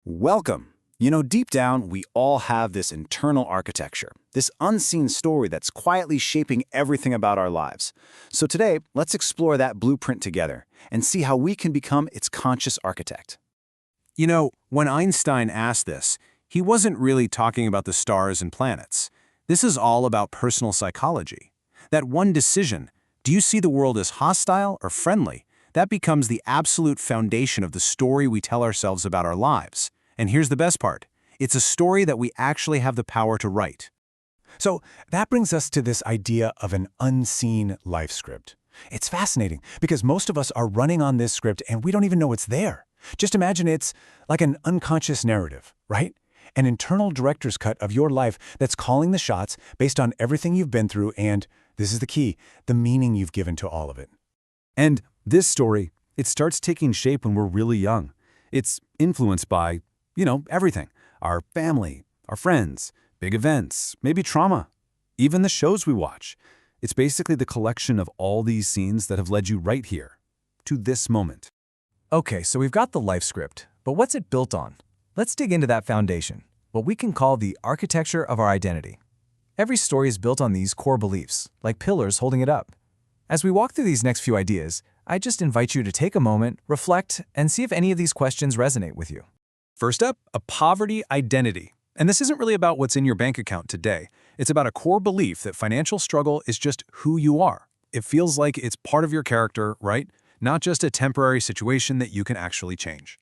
Welcome. Deep down, we all have this internal architecture, this unseen story that's quietly shaping everything about our lives. So today, let's explore that blueprint together and see how we can become its conscious architect. When Einstein asked this, he wasn't really talking about the stars and planets. This is all about personal psychology. That one decision, do you see the world as hostile or friendly? That becomes the absolute foundation of the story we tell ourselves about our lives. And here's the best part. It's a story that we actually have the power to write. So that brings us to this idea of an unseen life script. It's fascinating because most of us are running on this script and we don't even know it's there. Just imagine it's like an unconscious narrative, right? An internal director's cut of your life that's calling the shots based on everything you've been through and, this is the key, the meaning you've given to all of it. And this story, it starts taking shape when we're really young. It's influenced by, everything. Our family, our friends, big events, maybe trauma, even the shows we watch. It's basically the collection of all these scenes that have led you right here, to this moment. Okay, so we've got the life script, but what's it built on? Let's dig into that foundation, what we can call the architecture of our identity. Every story is built on these core beliefs, like pillars holding it up. As we walk through these next few ideas, I just invite you to take a moment, reflect, and see if any of these questions resonate with you. First up, a poverty identity. And this isn't really about what's in your bank account today. It's about a core belief that financial struggle is just who you are. It feels like it's part of your character, right? Not just a temporary situation that you can actually change.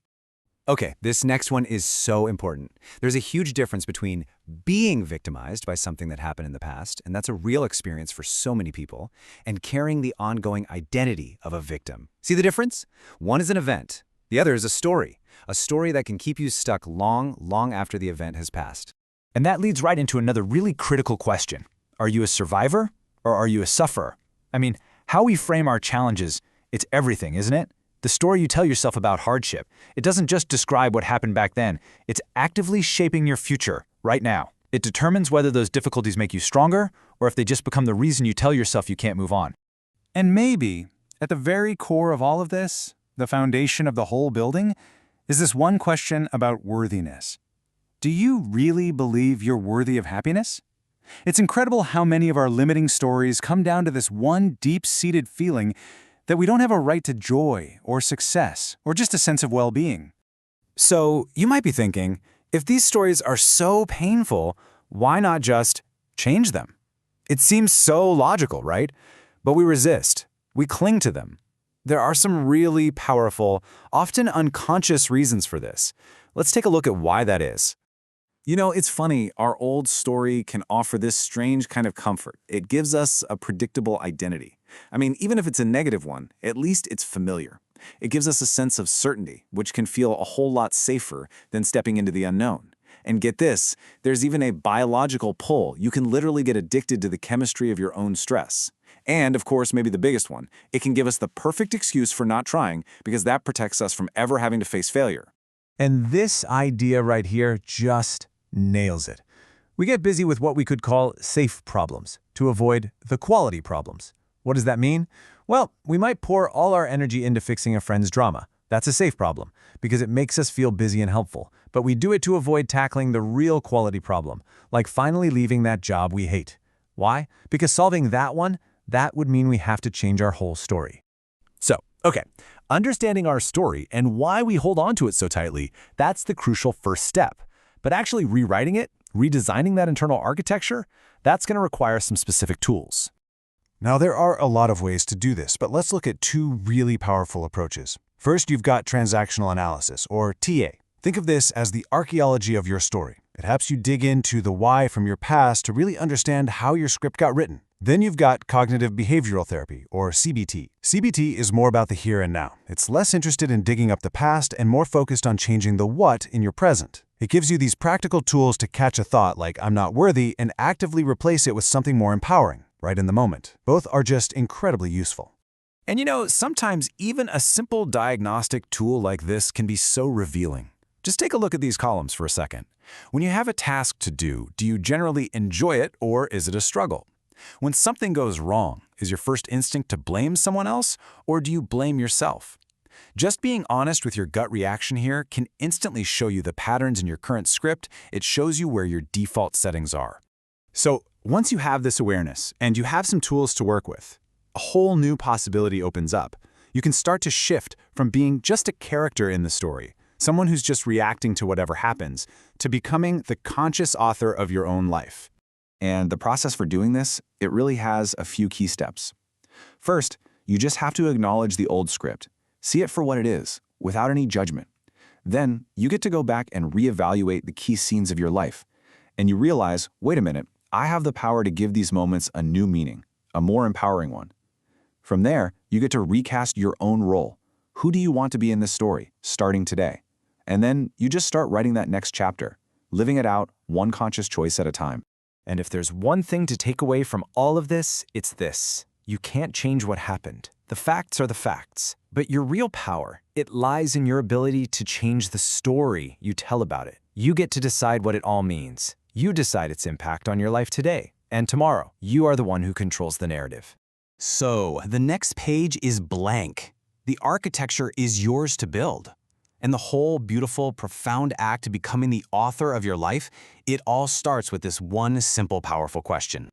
Okay, this next one is so important. There's a huge difference between being victimized by something that happened in the past, and that's a real experience for so many people, and carrying the ongoing identity of a victim. See the difference? One is an event. The other is a story that can keep you stuck long after the event has passed. And that leads right into another really critical question. Are you a survivor or are you a sufferer? I mean, how we frame our challenges, it's everything, isn't it? The story you tell yourself about hardship, it doesn't just describe what happened back then. It's actively shaping your future right now. It determines whether those difficulties make you stronger or if they just become the reason you tell yourself you can't move on. And maybe, at the very core of all of this, the foundation of the whole building, is this one question about worthiness. Do you really believe you're worthy of happiness? It's incredible how many of our limiting stories come down to this one deep-seated feeling that we don't have a right to joy or success or just a sense of well-being. So you might be thinking, if these stories are so painful, why not just change them? It seems so logical, right? But we resist. We cling to them. There are some really powerful, often unconscious reasons for this. Let's take a look at why that is. It's funny, our old story can offer this strange kind of comfort. It gives us a predictable identity. Even if it's a negative one, at least it's familiar. It gives us a sense of certainty, which can feel a whole lot safer than stepping into the unknown. And get this, there's even a biological pull. You can literally get addicted to the chemistry of your own stress. And, of course, maybe the biggest one, it can give us the perfect excuse for not trying because that protects us from ever having to face failure. And this idea right here just nails it. We get busy with what we could call safe problems to avoid the quality problems. What does that mean? Well, we might pour all our energy into fixing a friend's drama. That's a safe problem because it makes us feel busy and helpful. But we do it to avoid tackling the real quality problem, like finally leaving that job we hate. Why? Because solving that one, that would mean we have to change our whole story. Okay, understanding our story and why we hold on to it so tightly, that's the crucial first step. But actually rewriting it, redesigning that internal architecture, that's going to require some specific tools. Now, there are a lot of ways to do this, but let's look at two really powerful approaches. First, you've got transactional analysis, or TA. Think of this as the archaeology of your story. It helps you dig into the why from your past to really understand how your script got written. Then you've got cognitive behavioral therapy, or CBT. CBT is more about the here and now. It's less interested in digging up the past and more focused on changing the what in your present. It gives you these practical tools to catch a thought like I'm not worthy and actively replace it with something more empowering, right in the moment. Both are just incredibly useful. And sometimes even a simple diagnostic tool like this can be so revealing. Just take a look at these columns for a second. When you have a task to do you generally enjoy it or is it a struggle? When something goes wrong, is your first instinct to blame someone else or do you blame yourself? Just being honest with your gut reaction here can instantly show you the patterns in your current script. It shows you where your default settings are. So, once you have this awareness and you have some tools to work with, a whole new possibility opens up. You can start to shift from being just a character in the story, someone who's just reacting to whatever happens, to becoming the conscious author of your own life. And the process for doing this, it really has a few key steps. First, you just have to acknowledge the old script. See it for what it is, without any judgment. Then, you get to go back and reevaluate the key scenes of your life. And you realize, wait a minute, I have the power to give these moments a new meaning, a more empowering one. From there, you get to recast your own role. Who do you want to be in this story, starting today? And then you just start writing that next chapter, living it out one conscious choice at a time. And if there's one thing to take away from all of this, it's this. You can't change what happened. The facts are the facts. But your real power, it lies in your ability to change the story you tell about it. You get to decide what it all means. You decide its impact on your life today and tomorrow. You are the one who controls the narrative. So, the next page is blank. The architecture is yours to build. And the whole beautiful, profound act of becoming the author of your life, it all starts with this one simple, powerful question.